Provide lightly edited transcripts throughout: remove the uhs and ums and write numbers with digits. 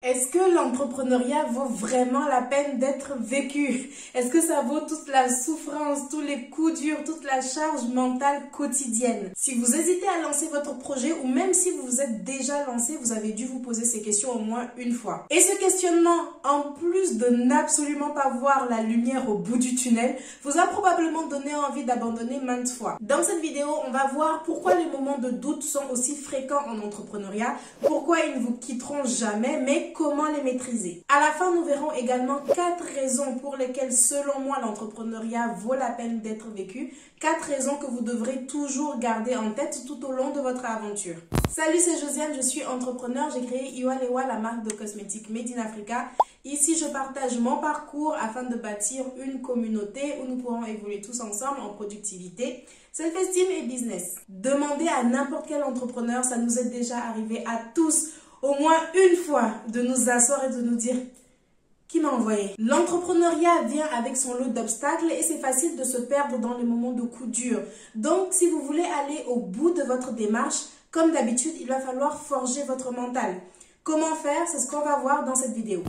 Est-ce que l'entrepreneuriat vaut vraiment la peine d'être vécu? Est-ce que ça vaut toute la souffrance, tous les coups durs, toute la charge mentale quotidienne? Si vous hésitez à lancer votre projet ou même si vous vous êtes déjà lancé, vous avez dû vous poser ces questions au moins une fois. Et ce questionnement, en plus de n'absolument pas voir la lumière au bout du tunnel, vous a probablement donné envie d'abandonner maintes fois. Dans cette vidéo, on va voir pourquoi les moments de doute sont aussi fréquents en entrepreneuriat, pourquoi ils ne vous quitteront jamais, mais comment les maîtriser. À la fin, nous verrons également 4 raisons pour lesquelles, selon moi, l'entrepreneuriat vaut la peine d'être vécu. 4 raisons que vous devrez toujours garder en tête tout au long de votre aventure. Salut, c'est Josiane, je suis entrepreneur. J'ai créé Iwalewa, la marque de cosmétiques Made in Africa. Ici, je partage mon parcours afin de bâtir une communauté où nous pourrons évoluer tous ensemble en productivité, self-esteem et business. Demandez à n'importe quel entrepreneur, ça nous est déjà arrivé à tous, au moins une fois, de nous asseoir et de nous dire « Qui m'a envoyé ?» L'entrepreneuriat vient avec son lot d'obstacles et c'est facile de se perdre dans les moments de coups durs. Donc, si vous voulez aller au bout de votre démarche, comme d'habitude, il va falloir forger votre mental. Comment faire? C'est ce qu'on va voir dans cette vidéo.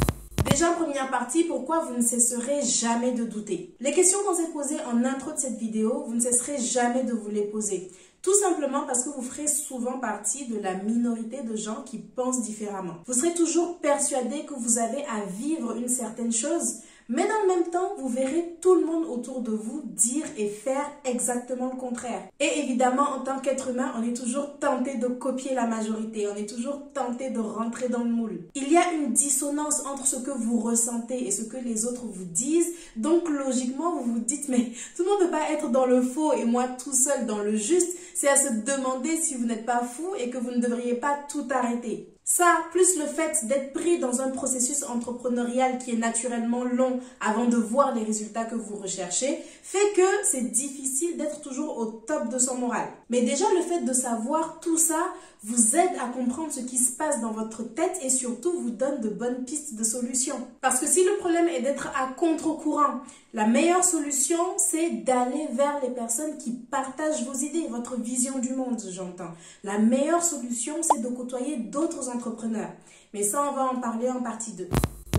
Déjà, première partie, pourquoi vous ne cesserez jamais de douter? Les questions qu'on s'est posées en intro de cette vidéo, vous ne cesserez jamais de vous les poser. Tout simplement parce que vous ferez souvent partie de la minorité de gens qui pensent différemment. Vous serez toujours persuadé que vous avez à vivre une certaine chose, mais dans le même temps, vous verrez tout le monde autour de vous dire et faire exactement le contraire. Et évidemment, en tant qu'être humain, on est toujours tenté de copier la majorité. On est toujours tenté de rentrer dans le moule. Il y a une dissonance entre ce que vous ressentez et ce que les autres vous disent. Donc, logiquement, vous vous dites, mais tout le monde ne peut pas être dans le faux et moi tout seul dans le juste. C'est à se demander si vous n'êtes pas fou et que vous ne devriez pas tout arrêter. Ça, plus le fait d'être pris dans un processus entrepreneurial qui est naturellement long avant de voir les résultats que vous recherchez, fait que c'est difficile d'être toujours au top de son moral. Mais déjà, le fait de savoir tout ça vous aide à comprendre ce qui se passe dans votre tête et surtout vous donne de bonnes pistes de solutions. Parce que si le problème est d'être à contre-courant, la meilleure solution, c'est d'aller vers les personnes qui partagent vos idées, votre vision du monde, j'entends. La meilleure solution, c'est de côtoyer d'autres entrepreneurs. Mais ça, on va en parler en partie 2.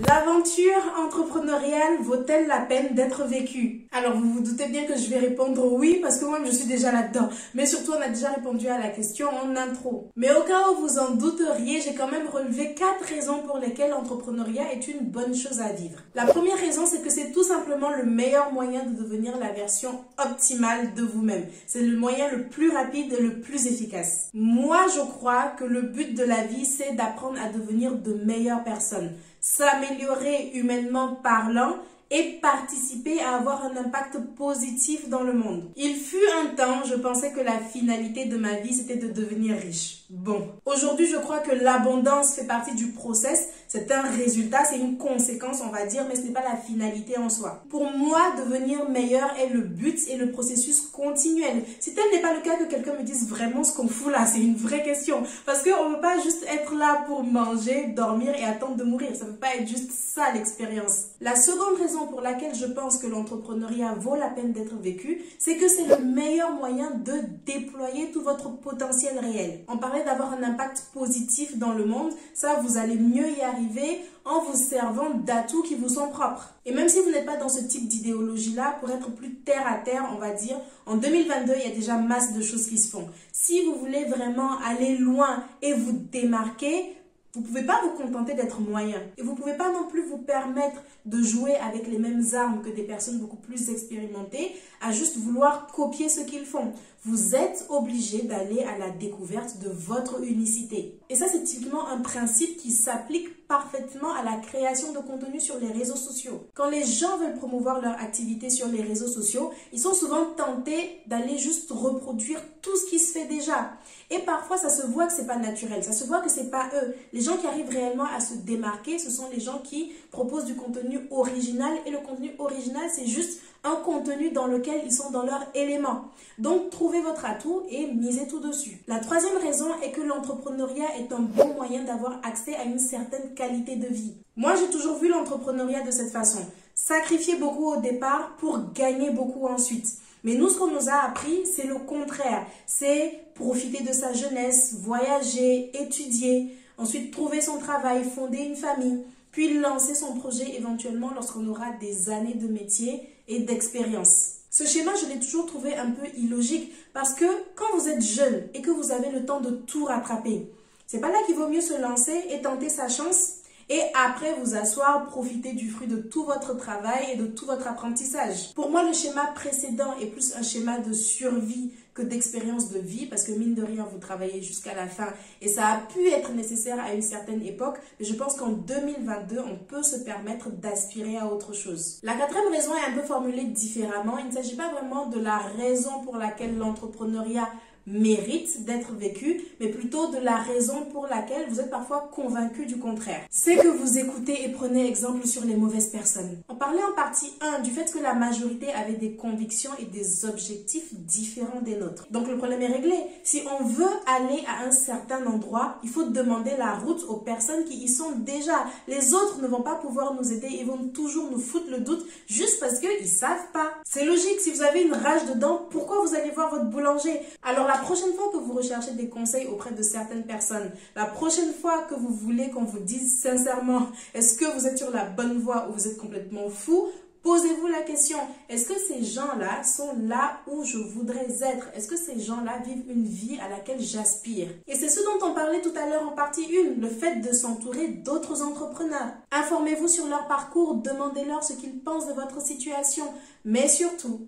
L'aventure entrepreneuriale vaut-elle la peine d'être vécue? Alors, vous vous doutez bien que je vais répondre oui, parce que moi-même, je suis déjà là-dedans. Mais surtout, on a déjà répondu à la question en intro. Mais au cas où vous en douteriez, j'ai quand même relevé 4 raisons pour lesquelles l'entrepreneuriat est une bonne chose à vivre. La première raison, c'est que c'est tout simplement le meilleur moyen de devenir la version optimale de vous-même. C'est le moyen le plus rapide et le plus efficace. Moi, je crois que le but de la vie, c'est d'apprendre à devenir de meilleures personnes, s'améliorer humainement parlant et participer à avoir un impact positif dans le monde. Il fut un temps, je pensais que la finalité de ma vie, c'était de devenir riche. Bon, aujourd'hui, je crois que l'abondance fait partie du process. C'est un résultat, c'est une conséquence, on va dire, mais ce n'est pas la finalité en soi. Pour moi, devenir meilleur est le but et le processus continuel. Si tel n'est pas le cas, que quelqu'un me dise vraiment ce qu'on fout là, c'est une vraie question. Parce qu'on ne peut pas juste être là pour manger, dormir et attendre de mourir. Ça ne peut pas être juste ça l'expérience. La seconde raison pour laquelle je pense que l'entrepreneuriat vaut la peine d'être vécu, c'est que c'est le meilleur moyen de déployer tout votre potentiel réel. On parlait d'avoir un impact positif dans le monde, ça vous allez mieux y arriver en vous servant d'atouts qui vous sont propres. Et même si vous n'êtes pas dans ce type d'idéologie-là, pour être plus terre à terre, on va dire, en 2022, il y a déjà masse de choses qui se font. Si vous voulez vraiment aller loin et vous démarquer, vous ne pouvez pas vous contenter d'être moyen. Et vous ne pouvez pas non plus vous permettre de jouer avec les mêmes armes que des personnes beaucoup plus expérimentées, à juste vouloir copier ce qu'ils font. Vous êtes obligé d'aller à la découverte de votre unicité. Et ça, c'est typiquement un principe qui s'applique parfaitement à la création de contenu sur les réseaux sociaux. Quand les gens veulent promouvoir leur activité sur les réseaux sociaux, ils sont souvent tentés d'aller juste reproduire tout ce qui se fait déjà. Et parfois, ça se voit que c'est pas naturel, ça se voit que c'est pas eux. Les gens qui arrivent réellement à se démarquer, ce sont les gens qui proposent du contenu original. Et le contenu original, c'est juste un contenu dans lequel ils sont dans leur élément. Donc, trouvez votre atout et misez tout dessus. La troisième raison est que l'entrepreneuriat est un bon moyen d'avoir accès à une certaine qualité de vie. Moi, j'ai toujours vu l'entrepreneuriat de cette façon. Sacrifier beaucoup au départ pour gagner beaucoup ensuite. Mais nous, ce qu'on nous a appris, c'est le contraire. C'est profiter de sa jeunesse, voyager, étudier. ensuite trouver son travail, fonder une famille, puis lancer son projet éventuellement lorsqu'on aura des années de métier et d'expérience. Ce schéma, je l'ai toujours trouvé un peu illogique parce que quand vous êtes jeune et que vous avez le temps de tout rattraper, c'est pas là qu'il vaut mieux se lancer et tenter sa chance et après vous asseoir, profiter du fruit de tout votre travail et de tout votre apprentissage. Pour moi, le schéma précédent est plus un schéma de survie que d'expérience de vie parce que mine de rien, vous travaillez jusqu'à la fin et ça a pu être nécessaire à une certaine époque. Mais je pense qu'en 2022, on peut se permettre d'aspirer à autre chose. La quatrième raison est un peu formulée différemment. Il ne s'agit pas vraiment de la raison pour laquelle l'entrepreneuriat mérite d'être vécu, mais plutôt de la raison pour laquelle vous êtes parfois convaincu du contraire. C'est que vous écoutez et prenez exemple sur les mauvaises personnes. On parlait en partie 1 du fait que la majorité avait des convictions et des objectifs différents des nôtres. Donc le problème est réglé. Si on veut aller à un certain endroit, il faut demander la route aux personnes qui y sont déjà. Les autres ne vont pas pouvoir nous aider, ils vont toujours nous foutre le doute juste parce qu'ils savent pas. C'est logique, si vous avez une rage dedans, pourquoi vous allez voir votre boulanger? Alors la prochaine fois que vous recherchez des conseils auprès de certaines personnes, la prochaine fois que vous voulez qu'on vous dise sincèrement, est-ce que vous êtes sur la bonne voie ou vous êtes complètement fou? Posez-vous la question, est-ce que ces gens-là sont là où je voudrais être? Est-ce que ces gens-là vivent une vie à laquelle j'aspire? Et c'est ce dont on parlait tout à l'heure en partie 1, le fait de s'entourer d'autres entrepreneurs. Informez-vous sur leur parcours, demandez-leur ce qu'ils pensent de votre situation, mais surtout,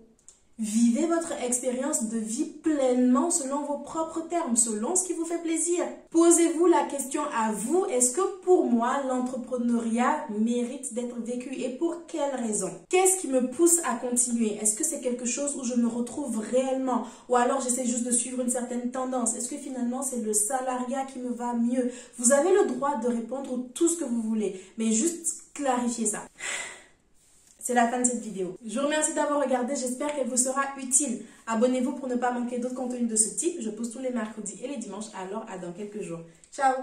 vivez votre expérience de vie pleinement selon vos propres termes, selon ce qui vous fait plaisir. Posez-vous la question à vous, est-ce que pour moi, l'entrepreneuriat mérite d'être vécu et pour quelles raisons? Qu'est-ce qui me pousse à continuer? Est-ce que c'est quelque chose où je me retrouve réellement? Ou alors j'essaie juste de suivre une certaine tendance? Est-ce que finalement c'est le salariat qui me va mieux? Vous avez le droit de répondre tout ce que vous voulez, mais juste clarifiez ça. C'est la fin de cette vidéo. Je vous remercie d'avoir regardé, j'espère qu'elle vous sera utile. Abonnez-vous pour ne pas manquer d'autres contenus de ce type. Je poste tous les mercredis et les dimanches, alors à dans quelques jours. Ciao!